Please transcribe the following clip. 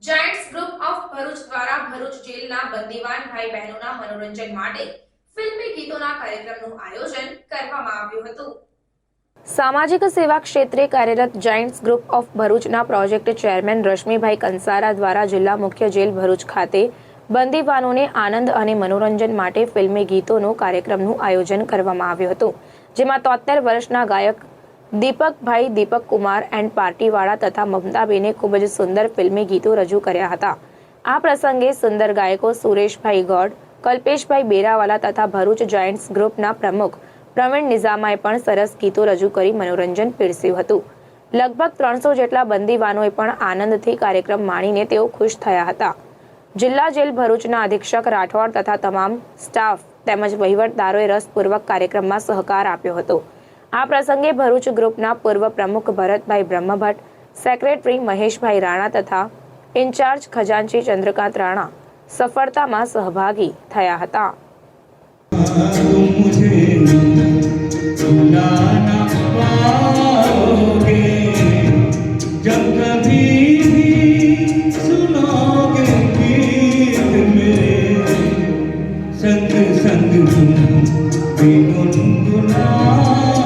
Giants group of Bharuch દ્વારા ભરૂચ જેલના બંદીવાન ભાઈ બહેનોના મનોરંજન માટે ફિલ્મી ગીતોના કાર્યક્રમનું આયોજન કરવામાં આવ્યું હતું। સામાજિક સેવા ક્ષેત્રે કાર્યરત જાયન્ટ્સ ગ્રુપ ઓફ ભરૂચના પ્રોજેક્ટ ચેરમેન રશ્મિભાઈ કંસારા દ્વારા જિલ્લા મુખ્ય જેલ ભરૂચ ખાતે બંદીવાનોને આનંદ અને મનોરંજન માટે ફિલ્મી ગીતોનો કાર્યક્રમનું આયોજન કરવામાં આવ્યું હતું, જેમાં 73 વર્ષના ગાયક દીપકભાઈ દીપક કુમાર એન્ડ પાર્ટીવાળા તથા મમતાબેને ખૂબ જ સુંદર ફિલ્મી ગીતો રજૂ કર્યા હતા। આ પ્રસંગે સુંદર ગાયકો સુરેશભાઈ ગોડ, કલ્પેશભાઈ બેરાવાલા તથા ભરૂચ જાયન્ટ્સ ગ્રુપના પ્રમુખ પ્રવીણ નિઝામાએ પણ સરસ ગીતો રજૂ કરી મનોરંજન પીરસ્યું હતું। લગભગ 300 જેટલા બંદીવાનોએ પણ આનંદથી કાર્યક્રમ માણીને તેઓ ખુશ થયા હતા। જિલ્લા જેલ ભરૂચના અધિક્ષક રાઠોડ તથા તમામ સ્ટાફ તેમજ વહીવટદારોએ રસપૂર્વક કાર્યક્રમમાં સહકાર આપ્યો હતો। આ પ્રસંગે ભરૂચ ગ્રુપના પૂર્વ પ્રમુખ ભરતભાઈ બ્રહ્મભટ્ટ, સેક્રેટરી મહેશભાઈ રાણા તથા ઇન્ચાર્જ ખજાનચી ચંદ્રકાંત રાણા સફળતામાં સહભાગી થયા હતા। संग संग तुम भी गुनगुना